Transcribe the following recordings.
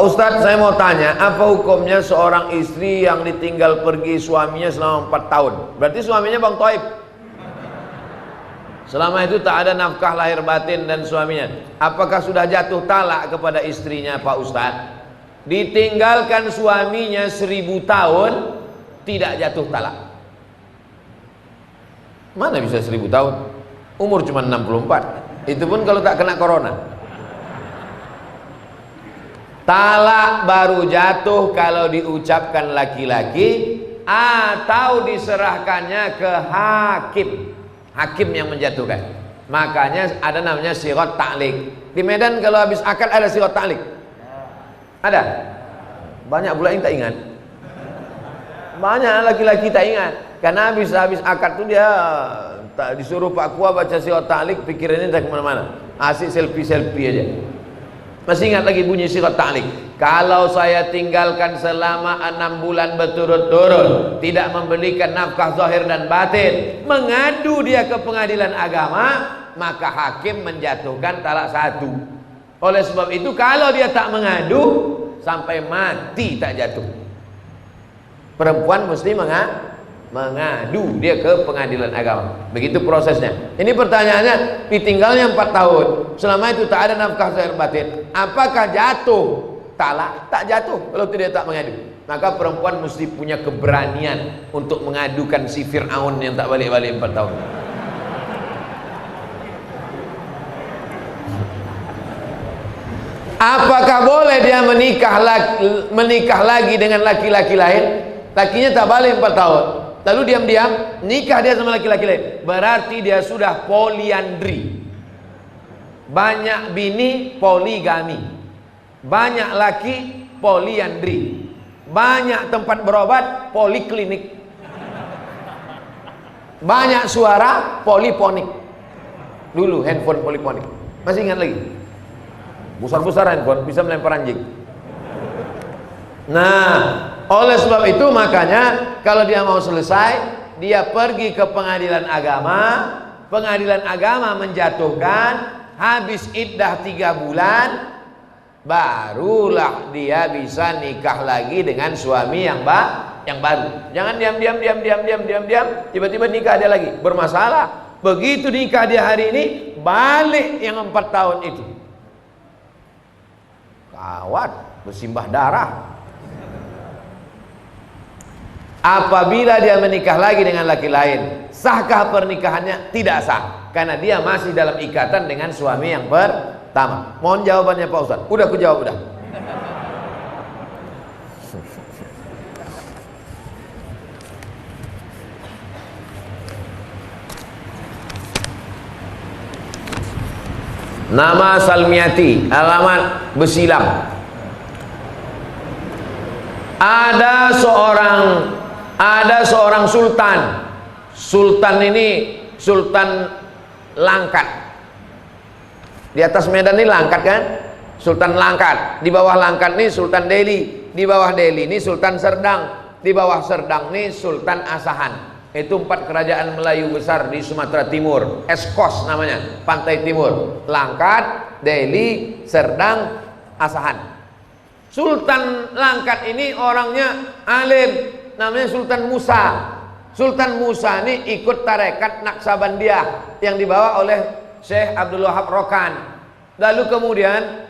Pak Ustadz, saya mau tanya, apa hukumnya seorang istri yang ditinggal pergi suaminya selama 4 tahun? Berarti suaminya Bang Toib. Selama itu tak ada nafkah lahir batin dan suaminya. Apakah sudah jatuh talak kepada istrinya Pak Ustadz? Ditinggalkan suaminya 1000 tahun, tidak jatuh talak. Mana bisa 1000 tahun? Umur cuma 64. Itu pun kalau tak kena corona. Talak baru jatuh kalau diucapkan laki-laki atau diserahkannya ke hakim. Hakim yang menjatuhkan. Makanya ada namanya sirat ta'liq. Di Medan kalau habis akad ada sirat ta'liq. Ada? Banyak pula yang tak ingat. Banyak laki-laki tak ingat. Karena habis akad tu dia disuruh Pak Kua baca sirat ta'liq, pikirannya tak kemana-mana. Asik selfie-selfie aja. Masih ingat lagi bunyi sirat ta'liq. Kalau saya tinggalkan selama 6 bulan berturut-turut, tidak memberikan nafkah zahir dan batin, mengadu dia ke pengadilan agama, maka hakim menjatuhkan talak 1. Oleh sebab itu kalau dia tak mengadu, sampai mati tak jatuh. Perempuan mesti mengadu dia ke pengadilan agama. Begitu prosesnya. Ini pertanyaannya, ditinggalnya 4 tahun, selama itu tak ada nafkah zahir batin, apakah jatuh talak? Tak jatuh kalau tidak tak mengadu. Maka perempuan mesti punya keberanian untuk mengadukan si Fir'aun yang tak balik-balik 4 tahun. Apakah boleh dia menikah lagi dengan laki-laki lain? Lakinya tak balik 4 tahun, lalu diam-diam nikah dia sama laki-laki lain, berarti dia sudah poliandri. Banyak bini, poligami. Banyak laki, poliandri. Banyak tempat berobat, poliklinik. Banyak suara, poliponik. Dulu handphone poliponik. Masih ingat lagi? Besar-besar handphone, bisa melempar anjing. Nah, oleh sebab itu makanya kalau dia mau selesai, dia pergi ke pengadilan agama. Pengadilan agama menjatuhkan, habis iddah 3 bulan, barulah dia bisa nikah lagi dengan suami yang baru. Jangan diam, tiba-tiba nikah dia lagi, bermasalah. Begitu nikah dia hari ini, balik yang 4 tahun itu. Kawat, bersimbah darah. Apabila dia menikah lagi dengan laki lain, sahkah pernikahannya? Tidak sah, karena dia masih dalam ikatan dengan suami yang pertama. Mohon jawabannya Pak Ustadz. Udah aku jawab udah. Nama Salmiati, alamat Besilam. Ada seorang sultan. Sultan ini Sultan Langkat. Di atas Medan ini Langkat kan? Sultan Langkat. Di bawah Langkat ini Sultan Delhi. Di bawah Delhi ini Sultan Serdang. Di bawah Serdang ini Sultan Asahan. Itu 4 kerajaan Melayu besar di Sumatera Timur. Eskos namanya, pantai timur. Langkat, Delhi, Serdang, Asahan. Sultan Langkat ini orangnya alim, namanya Sultan Musa. Sultan Musa ini ikut tarekat Naksabandiyah yang dibawa oleh Syekh Abdul Wahab Rokan. Lalu kemudian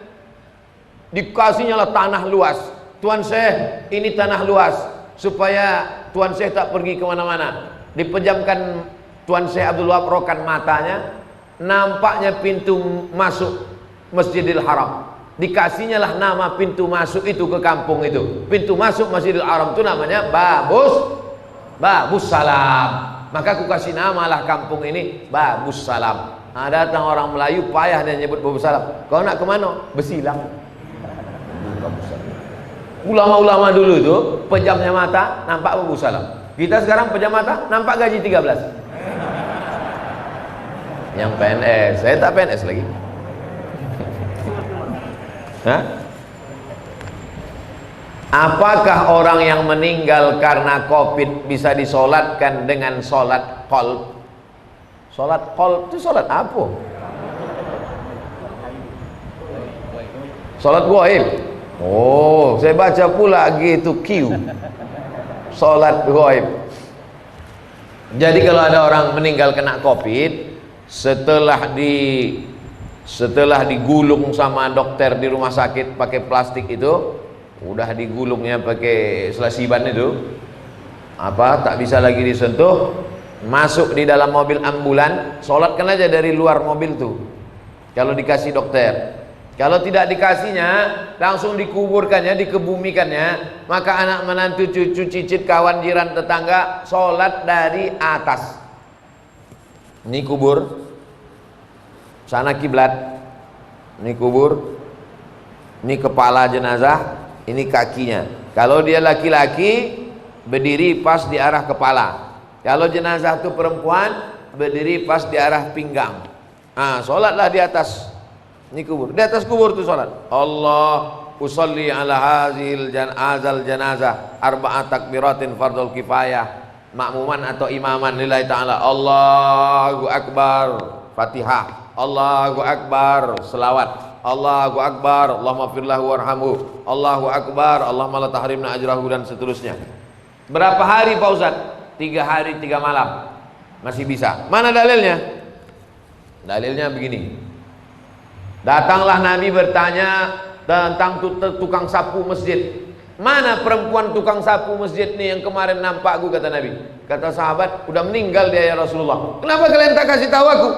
dikasihnya lah tanah luas. Tuan Syekh, ini tanah luas, supaya Tuan Syekh tak pergi kemana-mana. Dipejamkan Tuan Syekh Abdul Wahab Rokan matanya, nampaknya pintu masuk Masjidil Haram. Dikasihnya lah nama pintu masuk itu ke kampung itu. Pintu masuk Masjidil Haram itu namanya Babus Salam. Maka aku kasih nama lah kampung ini Babus Salam. Nah, datang orang Melayu payah dia nyebut Babus Salam. Kau nak kemana? Besilang. Ulama-ulama dulu itu pejamnya mata nampak Babus Salam. Kita sekarang pejam mata nampak gaji 13. Yang PNS, saya tak PNS lagi. Hah? Apakah orang yang meninggal karena COVID bisa disolatkan dengan solat qalb? Solat qalb itu solat apa? Solat gaib. Oh, saya baca pula G to Q. Salat ghaib. Jadi kalau ada orang meninggal kena Covid, setelah digulung sama dokter di rumah sakit pakai plastik itu, udah digulungnya pakai selasiban itu, tak bisa lagi disentuh, masuk di dalam mobil ambulan, sholatkan aja dari luar mobil tuh kalau dikasih dokter. Kalau tidak dikasihnya, langsung dikuburkannya, dikebumikannya, maka anak menantu, cucu, cicit, kawan, jiran, tetangga sholat dari atas. Ini kubur, sana kiblat, ini kubur, ini kepala jenazah, ini kakinya. Kalau dia laki-laki, berdiri pas di arah kepala. Kalau jenazah itu perempuan, berdiri pas di arah pinggang. Sholatlah di atas. Ini kubur. Di atas kubur itu sholat. Allah usolli ala hazil janazah arba'at takbiratin fardul kifayah, makmuman atau imaman lillahi ta'ala. Allahu akbar, Fatihah. Allahu akbar, selawat. Allahu akbar, Allahumma firlahu warhamhu. Allahu akbar, Allahumma la tahrimna ajrahu, dan seterusnya. Berapa hari Pak Ustaz? 3 hari 3 malam. Masih bisa. Mana dalilnya? Dalilnya begini. Datanglah Nabi bertanya tentang tukang sapu masjid. Mana perempuan tukang sapu masjid nih yang kemarin nampak aku, kata Nabi. Kata sahabat, udah meninggal dia ya Rasulullah. Kenapa kalian tak kasih tahu aku?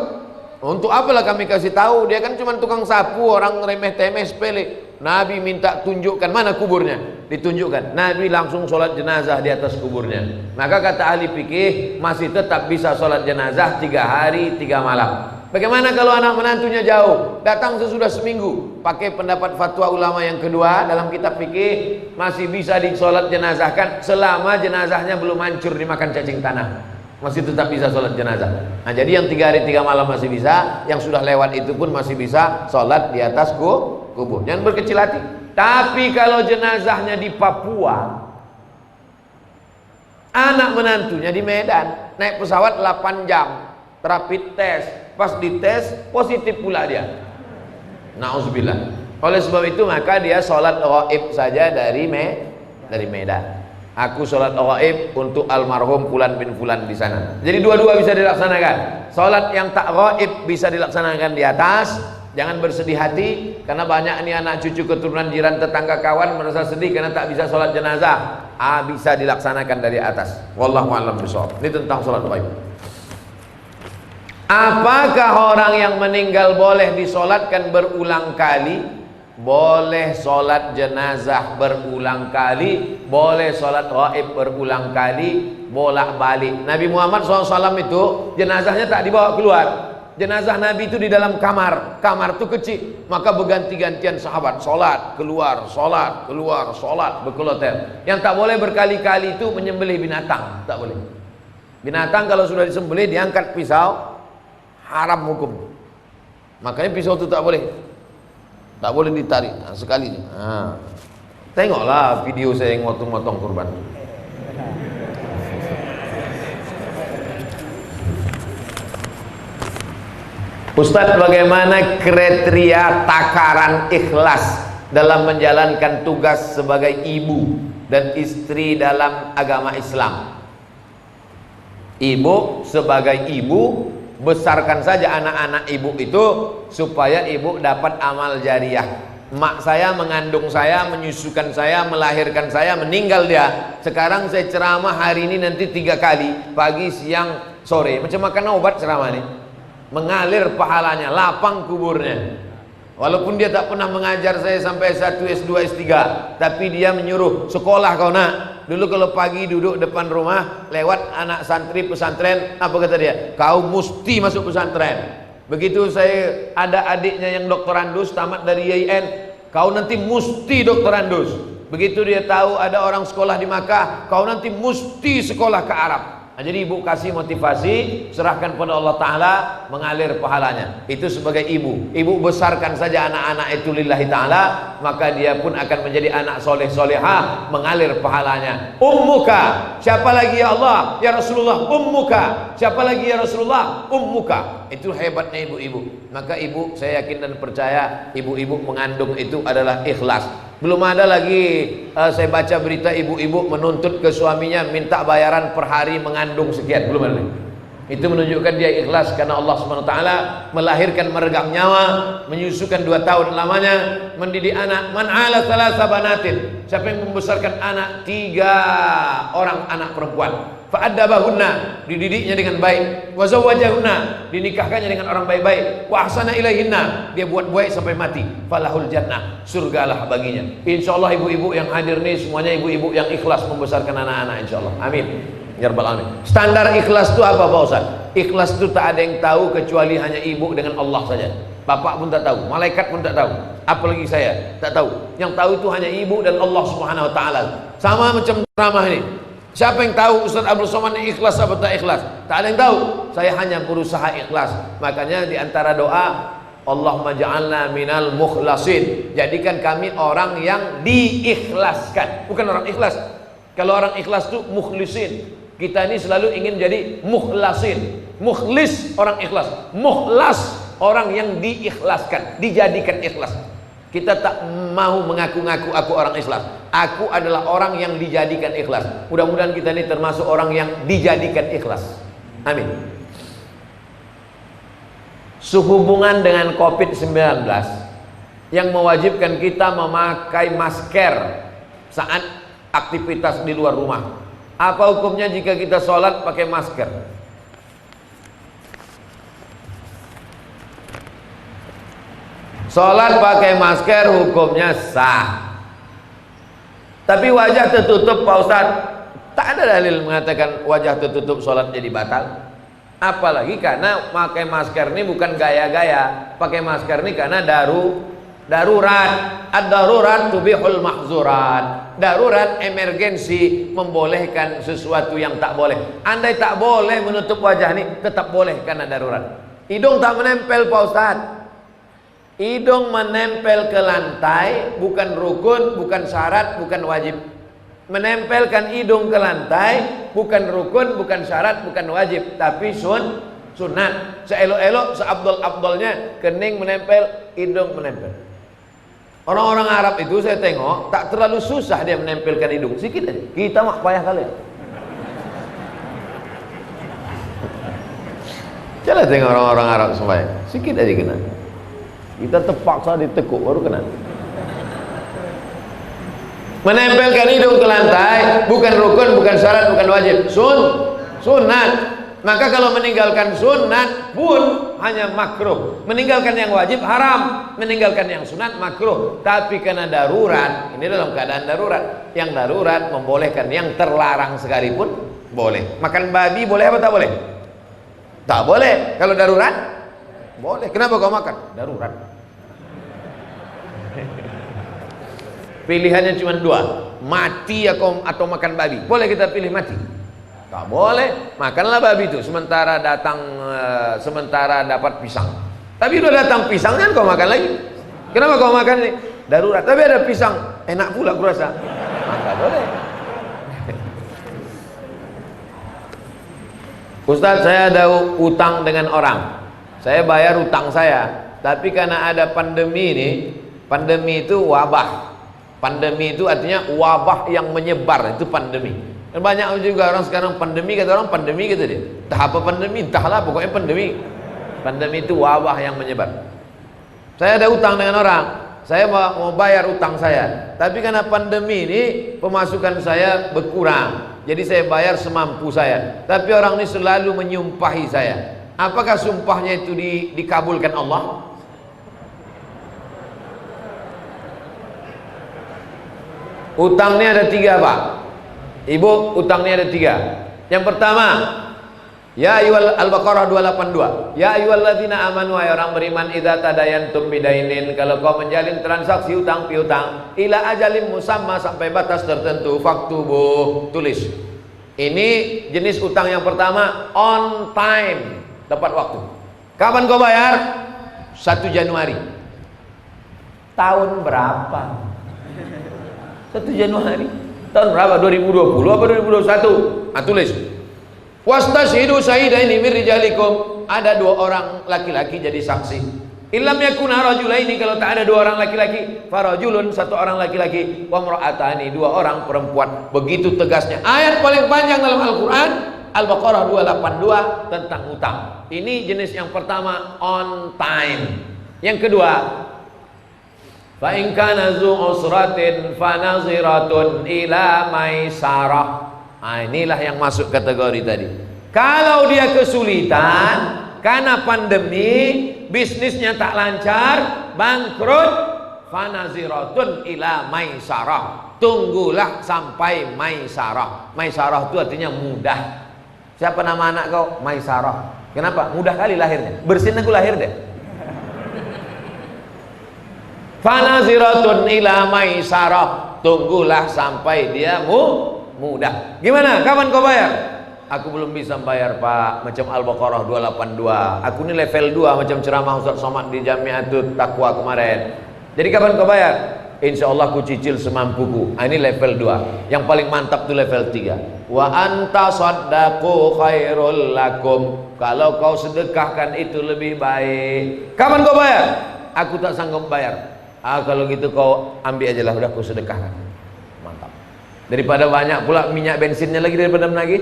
Untuk apalah kami kasih tahu? Dia kan cuma tukang sapu, orang remeh-temeh sepele. Nabi minta tunjukkan mana kuburnya. Ditunjukkan. Nabi langsung sholat jenazah di atas kuburnya. Maka kata ahli fikih, masih tetap bisa sholat jenazah 3 hari 3 malam. Bagaimana kalau anak menantunya jauh, datang sesudah seminggu? Pakai pendapat fatwa ulama yang kedua dalam kitab fikih, masih bisa disolat jenazahkan selama jenazahnya belum hancur dimakan cacing tanah. Masih tetap bisa sholat jenazah. Nah, jadi yang 3 hari 3 malam masih bisa, yang sudah lewat itu pun masih bisa sholat di atas kubur. Jangan berkecil hati. Tapi kalau jenazahnya di Papua, anak menantunya di Medan, naik pesawat 8 jam, rapid test. Pas dites positif pula dia. Nauzubillah. Oleh sebab itu maka dia sholat ghaib saja dari Medan. Aku sholat ghaib untuk almarhum Fulan bin Fulan di sana. Jadi dua-dua bisa dilaksanakan. Sholat yang tak ghaib bisa dilaksanakan di atas. Jangan bersedih hati karena banyak nih anak cucu keturunan jiran tetangga kawan merasa sedih karena tak bisa sholat jenazah. Bisa dilaksanakan dari atas. Wallahu a'lam bishawab. Ini tentang sholat ghaib. Apakah orang yang meninggal boleh disolatkan berulang kali? Boleh sholat jenazah berulang kali, boleh sholat ghaib berulang kali, bolak-balik. Nabi Muhammad SAW itu jenazahnya tak dibawa keluar. Jenazah Nabi itu di dalam kamar. Kamar itu kecil, maka berganti-gantian sahabat sholat keluar, sholat berkeloter. Yang tak boleh berkali-kali itu menyembelih binatang, tak boleh. Binatang kalau sudah disembelih diangkat pisau, haram hukum. Makanya pisau itu tak boleh ditarik. Sekali. Tengoklah video saya yang motong-motong kurban. Ustadz, bagaimana kriteria takaran ikhlas dalam menjalankan tugas sebagai ibu dan istri dalam agama Islam? Ibu sebagai ibu, besarkan saja anak-anak ibu itu supaya ibu dapat amal jariah. Mak saya mengandung saya, menyusukan saya, melahirkan saya, meninggal dia. Sekarang saya ceramah hari ini nanti 3 kali, pagi, siang, sore. Macam makan obat ceramah ini. Mengalir pahalanya, lapang kuburnya. Walaupun dia tak pernah mengajar saya sampai S1, S2, S3, tapi dia menyuruh, sekolah kau nak. Dulu kalau pagi duduk depan rumah, lewat anak santri pesantren, apa kata dia? Kau mesti masuk pesantren. Begitu saya ada adiknya yang doktorandus, tamat dari YIN, kau nanti mesti doktorandus. Begitu dia tahu ada orang sekolah di Makkah, kau nanti mesti sekolah ke Arab. Nah, jadi ibu kasih motivasi, serahkan pada Allah Ta'ala, mengalir pahalanya. Itu sebagai ibu. Ibu besarkan saja anak-anak itu lillahi ta'ala, maka dia pun akan menjadi anak soleh solehah, mengalir pahalanya. Ummuka, siapa lagi ya Allah? Ya Rasulullah, ummuka. Siapa lagi ya Rasulullah? Ummuka. Itu hebatnya ibu-ibu. Maka ibu, saya yakin dan percaya, ibu-ibu mengandung itu adalah ikhlas. Belum ada lagi saya baca berita ibu-ibu menuntut ke suaminya minta bayaran per hari mengandung sekian, belum ada. Itu menunjukkan dia ikhlas karena Allah SWT melahirkan meregang nyawa, menyusukan 2 tahun lamanya, mendidik anak. Man ala thalatha banatin, siapa yang membesarkan anak 3 orang anak perempuan, fa'addabahunna, dididiknya dengan baik, wa zawwajahunna, dinikahkannya dengan orang baik-baik, wa ahsana ilaihinna, dia buat baik sampai mati, falahul jannah, surgalah baginya. Insyaallah ibu-ibu yang hadir nih semuanya ibu-ibu yang ikhlas membesarkan anak-anak, insyaallah. Amin ya rabbal alamin. Standar ikhlas itu apa Pak Ustaz? Ikhlas itu tak ada yang tahu kecuali hanya ibu dengan Allah saja. Bapak pun tak tahu, malaikat pun tak tahu, apalagi saya tak tahu. Yang tahu itu hanya ibu dan Allah Subhanahu wa taala. Sama macam ceramah ini. Siapa yang tahu Ustaz Abdul Somad ikhlas atau tak ikhlas? Tak ada yang tahu. Saya hanya berusaha ikhlas. Makanya di antara doa, Allahumma ja'alna minal mukhlasin. Jadikan kami orang yang diikhlaskan, bukan orang ikhlas. Kalau orang ikhlas itu mukhlisin. Kita ini selalu ingin jadi mukhlasin. Mukhlis orang ikhlas, mukhlas orang yang diikhlaskan, dijadikan ikhlas. Kita tak mau mengaku-ngaku aku orang ikhlas. Aku adalah orang yang dijadikan ikhlas. Mudah-mudahan kita ini termasuk orang yang dijadikan ikhlas. Amin. Sehubungan dengan COVID-19 yang mewajibkan kita memakai masker saat aktivitas di luar rumah. Apa hukumnya jika kita sholat pakai masker? Sholat pakai masker hukumnya sah. Tapi wajah tertutup Pak Ustaz, tak ada dalil mengatakan wajah tertutup sholat jadi batal. Apalagi karena pakai masker ini bukan gaya-gaya. Pakai masker ini karena darurat. Ad-darurat tubihul mahzurat. Darurat, emergensi, membolehkan sesuatu yang tak boleh. Andai tak boleh menutup wajah ini, tetap boleh karena darurat. Hidung tak menempel Pak Ustaz. Hidung menempel ke lantai bukan rukun, bukan syarat, bukan wajib. Menempelkan hidung ke lantai bukan rukun, bukan syarat, bukan wajib, tapi sunat. Seelok-elok, seabdol-abdolnya kening menempel, hidung menempel. Orang-orang Arab itu saya tengok tak terlalu susah dia menempelkan hidung, sikit aja. Kita mah payah kali. Jangan tengok orang-orang Arab sembahyang, sikit aja kena. Kita terpaksa ditekuk baru kena. Menempelkan hidung ke lantai bukan rukun, bukan syarat, bukan wajib, sunat. Maka kalau meninggalkan sunat pun hanya makruh. Meninggalkan yang wajib haram, meninggalkan yang sunat makruh. Tapi karena darurat, ini dalam keadaan darurat. Yang darurat membolehkan, yang terlarang sekalipun boleh. Makan babi boleh apa tak boleh? Tak boleh. Kalau darurat boleh. Kenapa kau makan? Darurat. Pilihannya cuma 2, mati atau makan babi. Boleh kita pilih mati? Tak boleh. Makanlah babi itu sementara dapat pisang. Tapi udah datang pisang kan kau makan lagi. Kenapa kau makan ini? Darurat. Tapi ada pisang, enak pula kurasa. Tak boleh. Ustaz, saya ada utang dengan orang. Saya bayar utang saya. Tapi karena ada pandemi ini, pandemi itu wabah. Pandemi itu artinya wabah yang menyebar, itu pandemi. Dan banyak juga orang sekarang pandemi, kata orang pandemi gitu dia. Entah apa pandemi, entahlah pokoknya pandemi. Pandemi itu wabah yang menyebar. Saya ada utang dengan orang, saya mau bayar utang saya. Tapi karena pandemi ini pemasukan saya berkurang, jadi saya bayar semampu saya. Tapi orang ini selalu menyumpahi saya. Apakah sumpahnya itu dikabulkan Allah? Utangnya ada 3 Pak. Ibu, utangnya ada 3. Yang pertama, ya ayyuhal Al-Baqarah 282. Ya ayyuhalladzina amanu, wahai orang beriman, idza tadayantum bidainin, kalau kau menjalin transaksi utang piutang, ila ajalin musamma, sampai batas tertentu, faktubuh, tulis. Ini jenis utang yang pertama, on time, tepat waktu. Kapan kau bayar? 1 Januari. Tahun berapa? 1 Januari. Tahun berapa? 2020 apa 2021? Tulis. Wastashhidu syahidaini min rijalikum. Ada 2 orang laki-laki jadi saksi. Illam yakuna rajulaini, kalau tak ada dua orang laki-laki, farajulun, satu orang laki-laki, wa imra'atani, dua orang perempuan. Begitu tegasnya. Ayat paling panjang dalam Al-Qur'an, Al-Baqarah 282 tentang utang. Ini jenis yang pertama, on time. Yang kedua, fa in kana zu usratin fa naziratun ila maisarah. Inilah yang masuk kategori tadi. Kalau dia kesulitan karena pandemi, bisnisnya tak lancar, bangkrut, fanaziratun ila maisarah, tunggulah sampai maisarah. Maisarah itu artinya mudah. Siapa nama anak kau? Maisarah. Kenapa? Mudah kali lahirnya. Bersin aku lahir deh. Fanaziratun ila maisarah, tunggulah sampai dia mudah. Gimana? Kapan kau bayar? Aku belum bisa bayar, Pak. Macam Al-Baqarah 282. Aku ini level 2 macam ceramah Ustaz Somad di Jamiatul Taqwa kemarin. Jadi kapan kau bayar? Insya Allah aku cicil semampuku. Ini level 2. Yang paling mantap tuh level 3. Wa anta saddaqu khairul lakum. Kalau kau sedekahkan itu lebih baik. Kapan kau bayar? Aku tak sanggup bayar. Kalau gitu kau ambil aja lah, udah aku sedekahkan. Mantap. Daripada banyak pula minyak bensinnya lagi daripada menagih.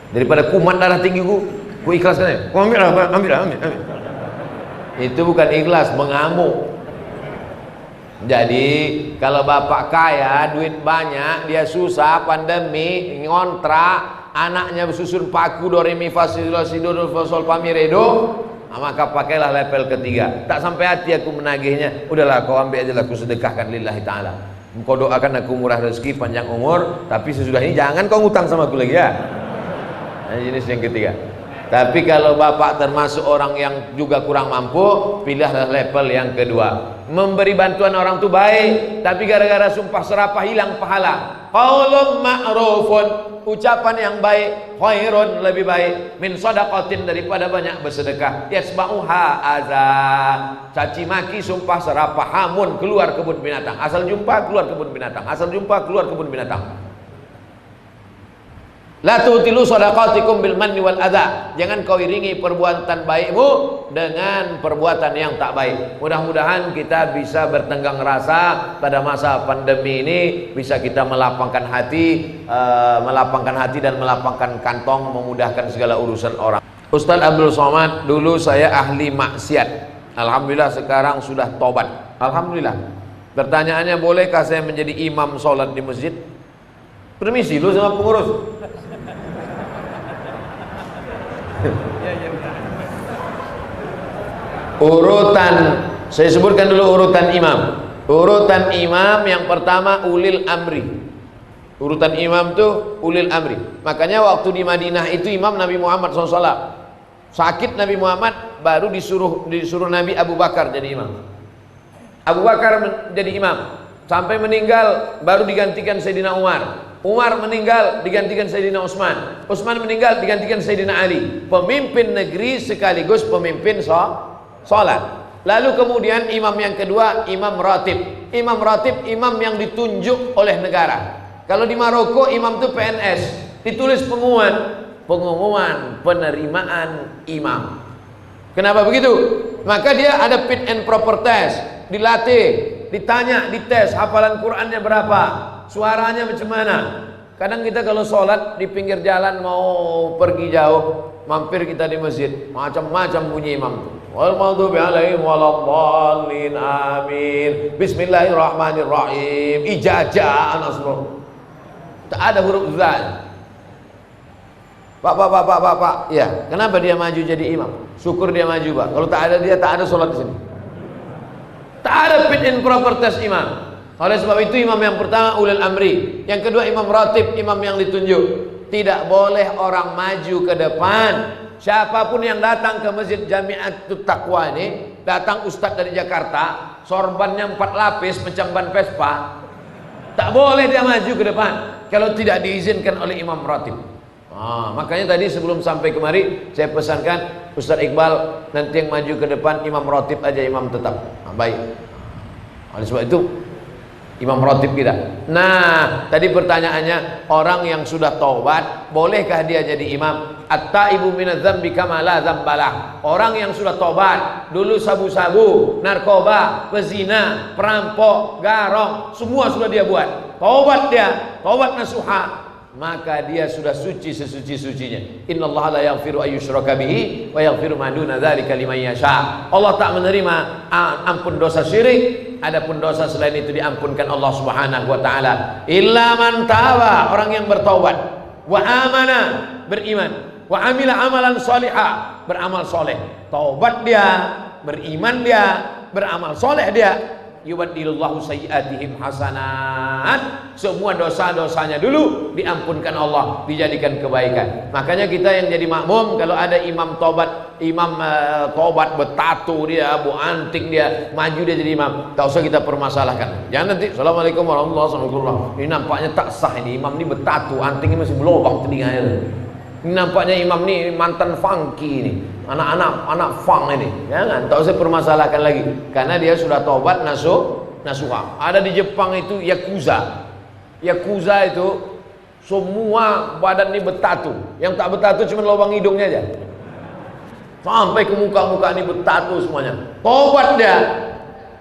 Daripada kuman darah tinggi ku ikhlaskan ya. Kau ambil. Itu bukan ikhlas, mengamuk. Jadi kalau bapak kaya, duit banyak, dia susah, pandemi, ngontrak, anaknya bersusun paku do re mi fa si do sol fa mi re do, maka pakailah level ketiga. Tak sampai hati aku menagihnya, udahlah kau ambil aja lah, aku sedekahkan lillahi ta'ala. Kau doakan aku murah rezeki, panjang umur, tapi sesudah ini jangan kau ngutang sama aku lagi ya. Nah, jenis yang ketiga. Tapi kalau bapak termasuk orang yang juga kurang mampu, pilihlah level yang kedua. Memberi bantuan orang itu baik, tapi gara-gara sumpah serapah hilang pahala. Qaulun ma'rufun, ucapan yang baik, khairun, lebih baik, min shadaqatin, daripada banyak bersedekah. Yasma'uha adza, caci maki, sumpah serapah, hamun, keluar kebun binatang. Asal jumpa keluar kebun binatang, asal jumpa keluar kebun binatang. La tutilu shadaqatikum bil manni wal adza. Jangan kau iringi perbuatan baikmu dengan perbuatan yang tak baik. Mudah-mudahan kita bisa bertenggang rasa pada masa pandemi ini, bisa kita melapangkan hati, dan melapangkan kantong, memudahkan segala urusan orang. Ustaz Abdul Somad, dulu saya ahli maksiat. Alhamdulillah sekarang sudah tobat. Alhamdulillah. Pertanyaannya, bolehkah saya menjadi imam sholat di masjid? Permisi lu sama pengurus. Urutan, saya sebutkan dulu urutan imam. Urutan imam yang pertama ulil amri. Urutan imam tuh ulil amri. Makanya waktu di Madinah itu imam Nabi Muhammad SAW. Sakit Nabi Muhammad, baru disuruh Nabi Abu Bakar jadi imam. Abu Bakar jadi imam sampai meninggal, baru digantikan Sayyidina Umar. Umar meninggal, digantikan Sayyidina Utsman. Utsman meninggal, digantikan Sayyidina Ali. Pemimpin negeri sekaligus pemimpin sholat. Lalu kemudian imam yang kedua, imam ratib. Imam ratib, imam yang ditunjuk oleh negara. Kalau di Maroko imam itu PNS, ditulis pengumuman penerimaan imam. Kenapa begitu? Maka dia ada fit and proper test, dilatih, ditanya, dites hafalan Qurannya berapa, suaranya macam mana. Kadang kita kalau sholat di pinggir jalan mau pergi jauh, mampir kita di masjid, macam-macam bunyi imam tuh. Wal maghdubi alaihim waladdallin, amin, bismillahirrahmanirrahim, ijazah nasrul. Tak ada huruf zal. Pak, ya, kenapa dia maju jadi imam? Syukur dia maju, Pak. Kalau tak ada dia, tak ada sholat di sini. Tak ada fit and proper test imam. Oleh sebab itu imam yang pertama ulil amri, yang kedua imam ratib, imam yang ditunjuk. Tidak boleh orang maju ke depan. Siapapun yang datang ke Masjid Jamiatul Taqwa ini, datang ustaz dari Jakarta, sorbannya 4 lapis macam ban Vespa, tak boleh dia maju ke depan kalau tidak diizinkan oleh imam ratib. Makanya tadi sebelum sampai kemari saya pesankan Ustaz Iqbal, nanti yang maju ke depan imam ratib aja, imam tetap. Baik. Oleh sebab itu Imam Ratib kita. Nah, tadi pertanyaannya, orang yang sudah taubat, bolehkah dia jadi imam? At-taibu minadz dzambi kama la dzambalah. Orang yang sudah taubat, dulu sabu-sabu, narkoba, pezina, perampok, garong, semua sudah dia buat. Taubat dia, taubat nasuha, maka dia sudah suci sesuci-sucinya. Innallaha la yaghfiru ayyushraka bihi wa yaghfiru ma duna dzalika liman yasha. Allah tak menerima ampun dosa syirik, adapun dosa selain itu diampunkan Allah Subhanahu wa taala. Illa man taba, orang yang bertaubat, wa amana, beriman, wa amila amalan salihah, beramal soleh. Taubat dia, beriman dia, beramal soleh dia. Yubaddilullahu sayyi'atihim hasanat. Semua dosa-dosanya dulu diampunkan Allah, dijadikan kebaikan. Makanya kita yang jadi makmum, kalau ada imam tobat, tobat bertato dia, anting dia, maju dia jadi imam, tak usah kita permasalahkan. Jangan nanti assalamualaikum warahmatullahi wabarakatuh, ini nampaknya tak sah, ini imam ini bertato, anting ini masih berlubang telinganya. Ini nampaknya imam ini mantan funky ini, anak funk ini. Jangan, tak usah permasalahkan lagi, karena dia sudah tobat nasuha. Ada di Jepang itu yakuza itu semua badan ini bertatu, yang tak bertatu cuma lubang hidungnya aja, sampai ke muka ini bertatu semuanya. Tobat dia,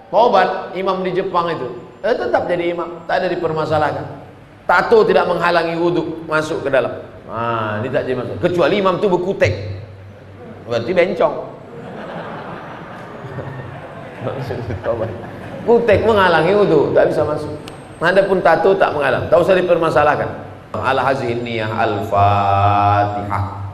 tobat imam di Jepang itu, tetap jadi imam, tak ada dipermasalahkan. Tato tidak menghalangi wudhu masuk ke dalam. Nah, ini tak jadi masalah. Kecuali imam itu berkutek, berarti bencong. Kutek menghalangi wudhu, tak bisa masuk. Adapun tato tak menghalang, tak usah dipermasalahkan. Al-hazin niyah al-fatihah.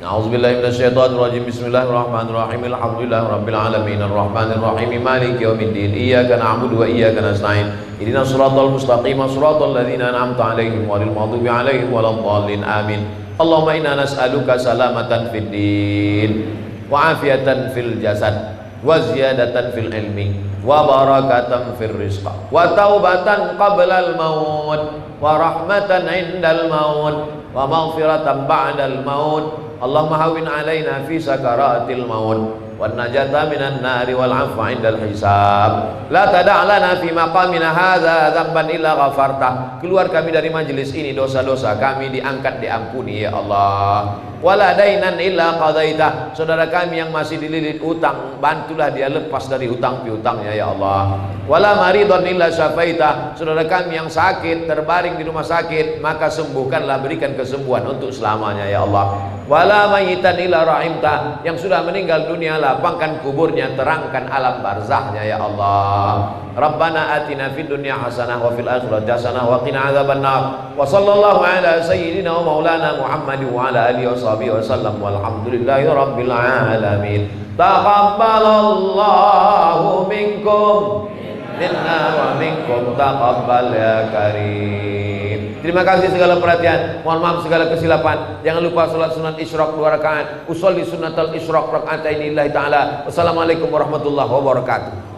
A'udzubillahi minasyaitonir rajim. Bismillahirrahmanirrahim. Alhamdulillahirabbil alamin arrahmanir rahim maliki yaumiddin. Iyyaka na'budu wa iyyaka nasta'in. Ihdinas siratal mustaqim, siratal ladzina an'amta 'alaihim ghairil maghdubi 'alaihim waladdallin. Amin. Allahumma inna nas'aluka salamatan fid din wa afiyatan fil jasad wa ziyadatan fil ilmi wa barakatan fil rizq wa taubatan qabla al maut wa rahmatan 'indal maut wa maghfiratan ba'dal maut. Allahumma hawwin 'alaina fi sakaratil maut wan najata minan nari wal 'afwa 'indal hisab. La tada' lana fi maqamina hadza dzamban illa ghafarta. Keluar kami dari majelis ini, dosa-dosa kami diangkat, diampuni ya Allah. Wala dainan illa qadaita. Saudara kami yang masih dililit utang, bantulah dia lepas dari hutang piutangnya ya Allah. Wala maridon illa syafaita. Saudara kami yang sakit, terbaring di rumah sakit, maka sembuhkanlah, berikan kesembuhan untuk selamanya ya Allah. Wala mayitan illa rahimta. Yang sudah meninggal dunia, lapangkan kuburnya, terangkan alam barzahnya ya Allah. Rabbana atina fid dunya hasanah wa fil akhirati hasanah wa qina adzabannar. Wa sallallahu ala sayyidina wa maulana Muhammad wa ala alihi wa sallam walhamdulillahi rabbil alamin. Taqabbalallahu minkum minna wa minkum taqabbal ya karim. Terima kasih segala perhatian, mohon maaf segala kesilapan. Jangan lupa salat sunat isyraq 2 rakaat. Usolli sunnatal isyraq raka'ataini lillahi ta'ala. Wassalamualaikum warahmatullahi wabarakatuh.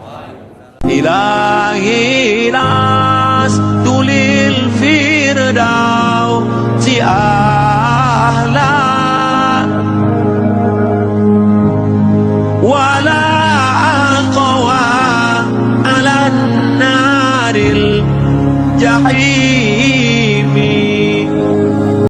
Ilahi nas tulil firdaus